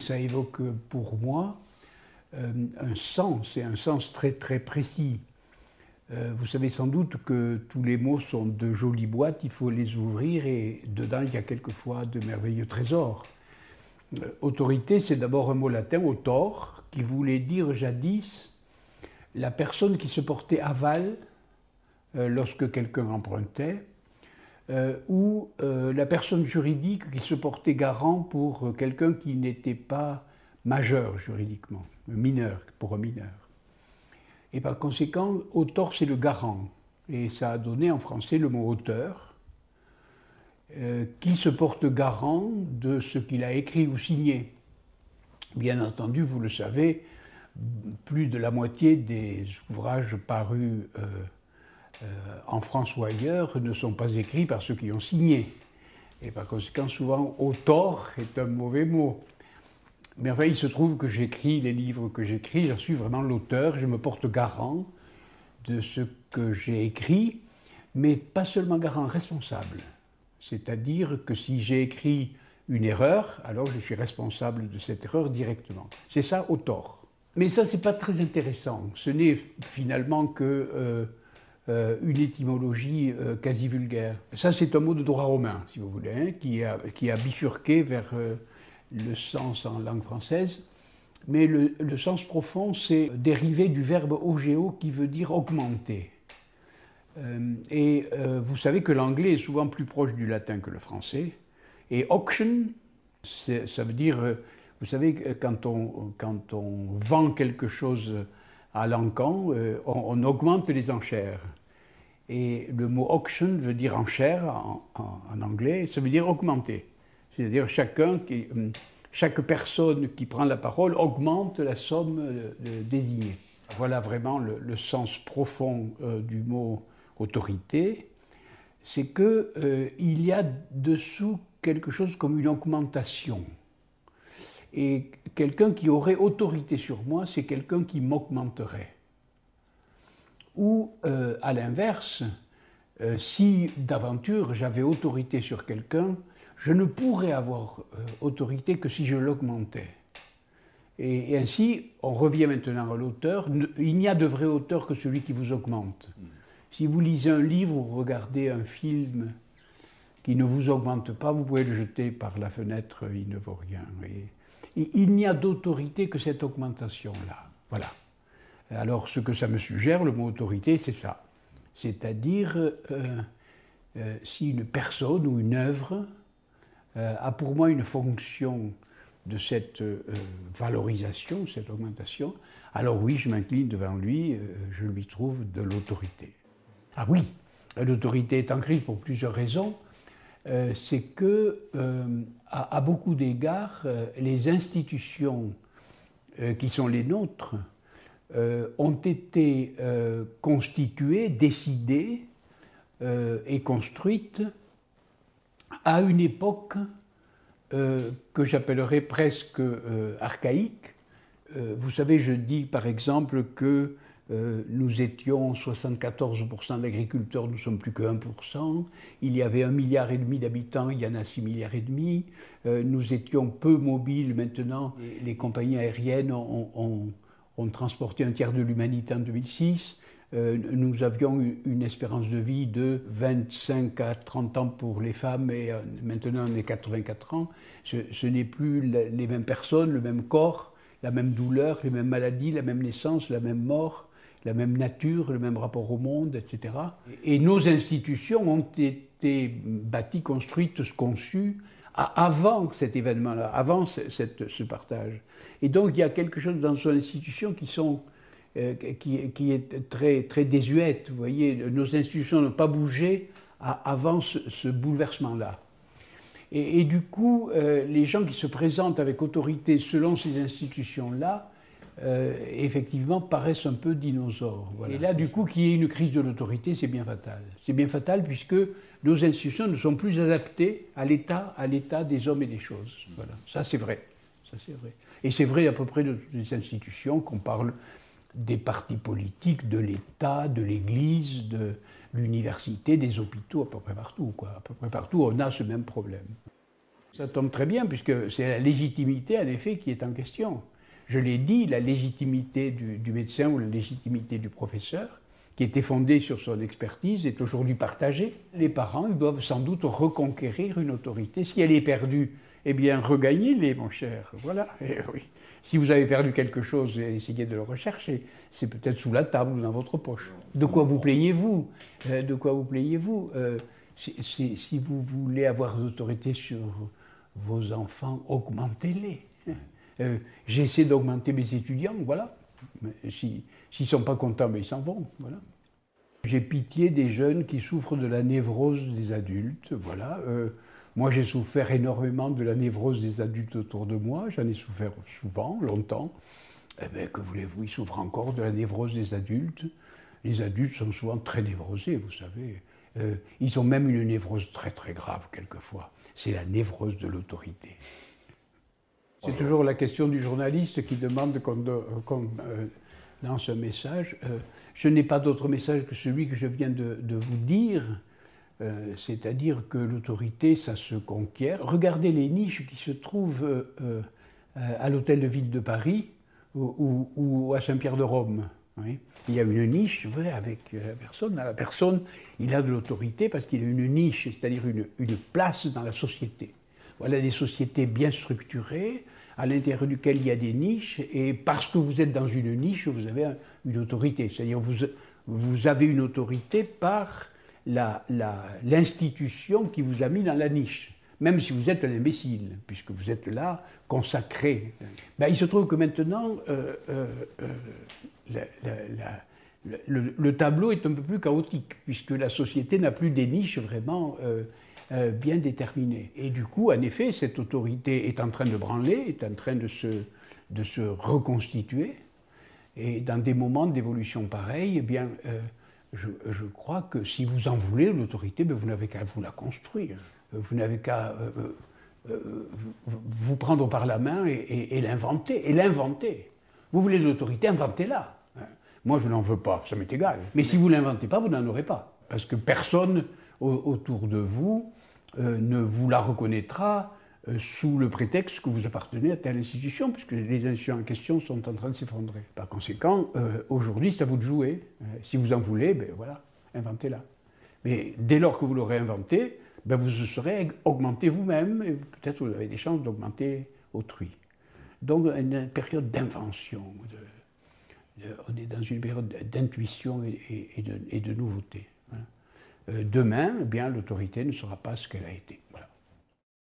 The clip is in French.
Ça évoque pour moi un sens, et un sens très très précis. Vous savez sans doute que tous les mots sont de jolies boîtes, il faut les ouvrir et dedans il y a quelquefois de merveilleux trésors. Autorité, c'est d'abord un mot latin, autor, qui voulait dire jadis la personne qui se portait aval lorsque quelqu'un empruntait, ou la personne juridique qui se portait garant pour quelqu'un qui n'était pas majeur juridiquement, mineur, pour un mineur. Et par conséquent, autor, c'est le garant. Et ça a donné en français le mot auteur, qui se porte garant de ce qu'il a écrit ou signé. Bien entendu, vous le savez, plus de la moitié des ouvrages parus en France ou ailleurs ne sont pas écrits par ceux qui ont signé. Et par conséquent, souvent, auteur est un mauvais mot. Mais enfin, il se trouve que j'écris les livres que j'écris, j'en suis vraiment l'auteur, je me porte garant de ce que j'ai écrit, mais pas seulement garant, responsable. C'est-à-dire que si j'ai écrit une erreur, alors je suis responsable de cette erreur directement. C'est ça, auteur. Mais ça, c'est pas très intéressant. Ce n'est finalement que une étymologie quasi vulgaire. Ça, c'est un mot de droit romain, si vous voulez, hein, qui a bifurqué vers le sens en langue française. Mais le sens profond, c'est dérivé du verbe augeo, qui veut dire augmenter. Vous savez que l'anglais est souvent plus proche du latin que le français. Et auction, ça veut dire, vous savez, quand on vend quelque chose à l'encan, on augmente les enchères. Et le mot auction veut dire enchère en anglais, ça veut dire augmenter. C'est-à-dire chaque personne qui prend la parole augmente la somme désignée. Voilà vraiment le sens profond du mot autorité, c'est qu'il y a dessous quelque chose comme une augmentation. Et quelqu'un qui aurait autorité sur moi, c'est quelqu'un qui m'augmenterait. Ou, à l'inverse, si d'aventure j'avais autorité sur quelqu'un, je ne pourrais avoir autorité que si je l'augmentais. Et ainsi, on revient maintenant à l'auteur. Il n'y a de vrai auteur que celui qui vous augmente. Si vous lisez un livre ou regardez un film qui ne vous augmente pas, vous pouvez le jeter par la fenêtre, il ne vaut rien. Et il n'y a d'autorité que cette augmentation-là. Voilà. Alors, ce que ça me suggère, le mot autorité, c'est ça. C'est-à-dire, si une personne ou une œuvre a pour moi une fonction de cette valorisation, cette augmentation, alors oui, je m'incline devant lui, je lui trouve de l'autorité. Ah oui, l'autorité est en crise pour plusieurs raisons. C'est que, à beaucoup d'égards, les institutions qui sont les nôtres ont été constituées, décidées et construites à une époque que j'appellerais presque archaïque. Vous savez, je dis par exemple que nous étions 74% d'agriculteurs, nous ne sommes plus que 1%. Il y avait 1,5 milliard d'habitants, il y en a 6,5 milliards. Nous étions peu mobiles maintenant. Les compagnies aériennes ont transporté un tiers de l'humanité en 2006. Nous avions une espérance de vie de 25 à 30 ans pour les femmes et maintenant on est 84 ans. Ce n'est plus les mêmes personnes, le même corps, la même douleur, les mêmes maladies, la même naissance, la même mort, la même nature, le même rapport au monde, etc. Et nos institutions ont été bâties, construites, conçues avant cet événement-là, avant ce partage. Et donc il y a quelque chose dans son institution qui est très, très désuète. Vous voyez, nos institutions n'ont pas bougé avant ce bouleversement-là. Et du coup, les gens qui se présentent avec autorité selon ces institutions-là, effectivement, paraissent un peu dinosaures. Voilà. Et là, du coup, qu'il y ait une crise de l'autorité, c'est bien fatal. C'est bien fatal puisque nos institutions ne sont plus adaptées à l'état des hommes et des choses. Voilà. Ça, c'est vrai. Ça, c'est vrai. Et c'est vrai à peu près de toutes les institutions, qu'on parle des partis politiques, de l'État, de l'Église, de l'université, des hôpitaux, à peu près partout, quoi. À peu près partout, on a ce même problème. Ça tombe très bien, puisque c'est la légitimité, en effet, qui est en question. Je l'ai dit, la légitimité du médecin ou la légitimité du professeur, qui était fondée sur son expertise, est aujourd'hui partagée. Les parents, ils doivent sans doute reconquérir une autorité. Si elle est perdue, eh bien, regagnez-les, mon cher. Voilà. Et oui. Si vous avez perdu quelque chose, essayez de le rechercher. C'est peut-être sous la table ou dans votre poche. De quoi vous plaignez-vous? De quoi vous plaignez-vous? Si vous voulez avoir l'autorité sur vos enfants, augmentez-les. J'essaie d'augmenter mes étudiants, voilà. S'ils ne sont pas contents, mais ils s'en vont, voilà. J'ai pitié des jeunes qui souffrent de la névrose des adultes, voilà. Moi, j'ai souffert énormément de la névrose des adultes autour de moi. J'en ai souffert souvent, longtemps. Eh bien, que voulez-vous, ils souffrent encore de la névrose des adultes. Les adultes sont souvent très névrosés, vous savez. Ils ont même une névrose très très grave, quelquefois. C'est la névrose de l'autorité. C'est toujours la question du journaliste qui demande qu'on lance un message. Je n'ai pas d'autre message que celui que je viens de vous dire. C'est-à-dire que l'autorité, ça se conquiert. Regardez les niches qui se trouvent à l'hôtel de ville de Paris ou à Saint-Pierre-de-Rome. Oui. Il y a une niche avec la personne. La personne, il a de l'autorité parce qu'il a une niche, c'est-à-dire une place dans la société. Voilà des sociétés bien structurées, à l'intérieur duquel il y a des niches, et parce que vous êtes dans une niche, vous avez une autorité. C'est-à-dire vous avez une autorité par l'institution qui vous a mis dans la niche, même si vous êtes un imbécile, puisque vous êtes là, consacré. Ben, il se trouve que maintenant, le tableau est un peu plus chaotique, puisque la société n'a plus des niches vraiment bien déterminées. Et du coup, en effet, cette autorité est en train de branler, est en train de se reconstituer, et dans des moments d'évolution pareils, eh bien, je crois que si vous en voulez, l'autorité, ben vous n'avez qu'à vous la construire. Vous n'avez qu'à vous prendre par la main et l'inventer. Et l'inventer. Vous voulez de l'autorité, inventez-la. Moi, je n'en veux pas, ça m'est égal. Mais si vous ne l'inventez pas, vous n'en aurez pas. Parce que personne autour de vous ne vous la reconnaîtra sous le prétexte que vous appartenez à telle institution, puisque les institutions en question sont en train de s'effondrer. Par conséquent, aujourd'hui, c'est à vous de jouer. Si vous en voulez, ben voilà, inventez-la. Mais dès lors que vous l'aurez inventée, ben vous serez augmenté vous-même, et peut-être vous avez des chances d'augmenter autrui. Donc, une période d'invention. On est dans une période d'intuition et de nouveauté. Voilà. Demain, eh bien, l'autorité ne sera pas ce qu'elle a été.